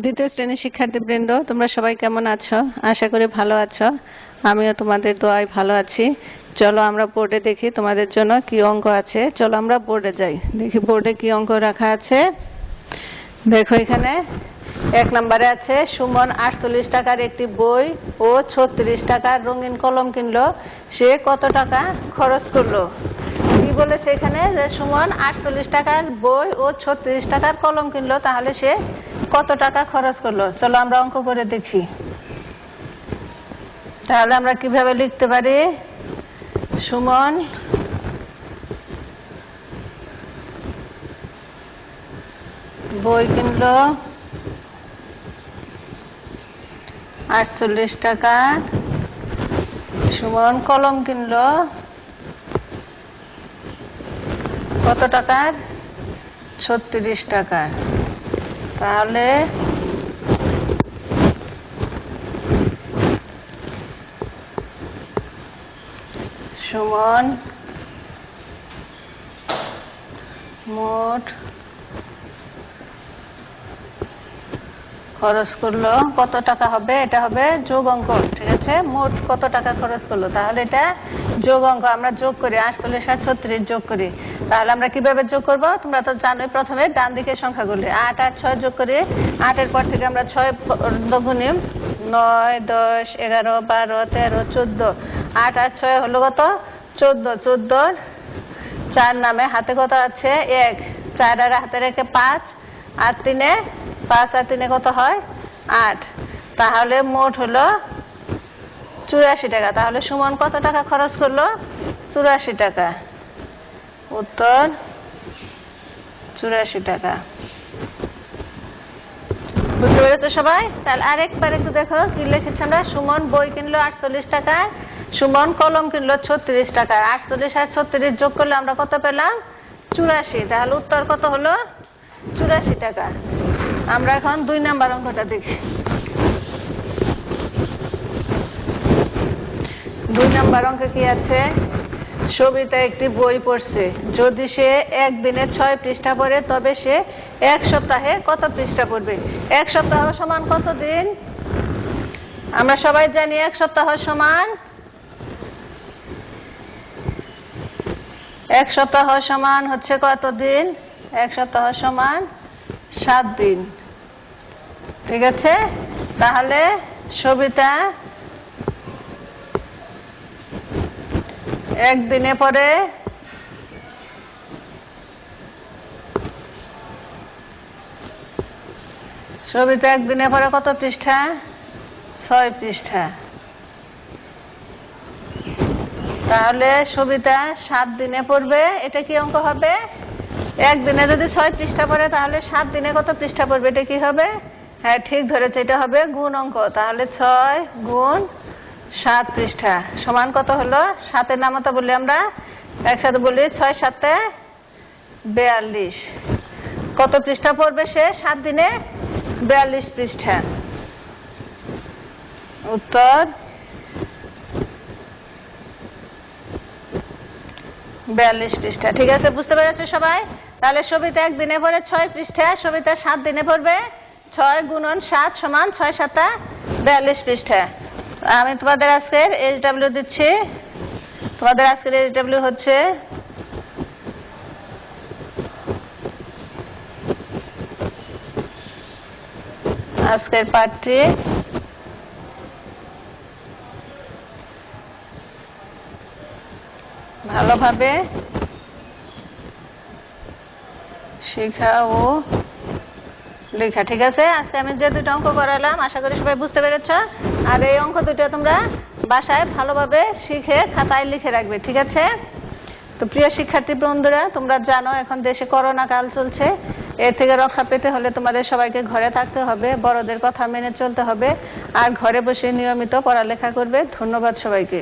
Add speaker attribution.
Speaker 1: দ্বিতীয় শ্রেণীর শিক্ষার্থীবৃন্দ, তোমরা সবাই কেমন আছো? আশা করি ভালো আছো। আমিও তোমাদের দোয়ায় ভালো আছি। চলো আমরা বোর্ডে দেখি তোমাদের জন্য কি অঙ্ক আছে। চলো আমরা বোর্ডে যাই, দেখি বোর্ডে কি অঙ্ক রাখা আছে। দেখো এখানে 1 নম্বরে আছে, সুমন 48 টাকার একটি বই ও 36 টাকার রঙিন কলম কিনলো, সে কত টাকা খরচ করলো? কি বলেছে এখানে যে সুমন 48 টাকার বই ও 36 টাকার কলম কিনলো, তাহলে সে কত টাকা খরচ করলো? চলো আমরা অঙ্ক করে দেখি। তাহলে আমরা কিভাবে লিখতে পারি? সুমন বই কিনলো 48 টাকা, সুমন কলম কিনলো কত টাকার? 36 টাকার। তাহলে সুমন মোট খরচ করলো কত টাকা হবে? এটা হবে যোগ অঙ্ক, ঠিক আছে? মোট কত টাকা খরচ করলো, তাহলে এটা যোগ অঙ্ক। আমরা যোগ করি, 48 আর 36 যোগ করি। তাহলে আমরা কিভাবে যোগ করব? তোমরা তো জানোই, প্রথমে ডান দিকের সংখ্যাগুলি 8 আর 6 যোগ করি। 8 এর পর থেকে আমরা 6 গুণি 9, 10, 11, 12, 13, 14। 8 আর 6 হলো কত? 14। 14 4 নামে হাতে কত আছে? 1। 4 আর হাতে রেখে 5 আর 3 5 আর 3 কত হয়? 8। তাহলে মোট হলো 84 টাকা। তাহলে সুমন কত টাকা খরচ করলো? 84 টাকা। উত্তর 84 টাকা। বুঝতে পেরেছো সবাই? তাহলে আরেকবার একটু দেখো কি লিখেছি আমরা। সুমন বই কিনলো 48 টাকা, সুমন কলম কিনলো 36 টাকা। 48 আর 36 যোগ করলে আমরা কত পেলাম? 84। তাহলে উত্তর কত হলো? 84 টাকা। আমরা এখন 2 নাম্বার অঙ্কটা দেখি। 2 নাম্বার অঙ্কে কি আছে? সবিতা একটি বই পড়ছে, যদি সে একদিনে 6 পৃষ্ঠা পড়ে তবে সে 1 সপ্তাহে কত পৃষ্ঠা পড়বে? 1 সপ্তাহ সমান কত দিন? আমরা সবাই জানি 1 সপ্তাহ সমান 1 সপ্তাহ সমান হচ্ছে কত দিন? 1 সপ্তাহ সমান 7 দিন, ঠিক আছে? তাহলে সবিতা একদিনে পড়ে কত পৃষ্ঠা? 6 পৃষ্ঠা। তাহলে সবিতা 7 দিনে পড়বে। এটা কি অঙ্ক হবে? একদিনে যদি 6 পৃষ্ঠা পড়ে তাহলে 7 দিনে কত পৃষ্ঠা পড়বে? এটা কি হবে? হ্যাঁ, ঠিক ধরেছে, এটা হবে গুণ অঙ্ক। তাহলে 6 গুণ 7 পৃষ্ঠা সমান কত হলো? 7 এর নামতা বলি আমরা, একসাথে বলি 6 7 42। কত পৃষ্ঠা পড়বে সে 7 দিনে? 42 পৃষ্ঠা। উত্তর 42 পৃষ্ঠা। ঠিক আছে, বুঝতে পেরেছো সবাই? তাহলে সবিতা একদিনে পড়ে 6 পৃষ্ঠা, সবিতা 7 দিনে পড়বে 6 গুণন 7 সমান 6 7 42 পৃষ্ঠা। আমি তোমাদের আজকের এইচডব্লিউ দিচ্ছি। তোমাদের আজকের এইচডব্লিউ হচ্ছে আজকের পাঠটি ভালোভাবে শেখা ও লেখা। ঠিক আছে, আজকে আমি যে 2টা অঙ্ক করালাম আশা করি সবাই বুঝতে পেরেছ। আর এই অঙ্ক 2টা তোমরা বাসায় ভালোভাবে শিখে খাতায় লিখে রাখবে, ঠিক আছে? তো প্রিয় শিক্ষার্থী বন্ধুরা, তোমরা জানো এখন দেশে করোনা কাল চলছে। এর থেকে রক্ষা পেতে হলে তোমাদের সবাইকে ঘরে থাকতে হবে, বড়দের কথা মেনে চলতে হবে, আর ঘরে বসে নিয়মিত পড়ালেখা করবে। ধন্যবাদ সবাইকে।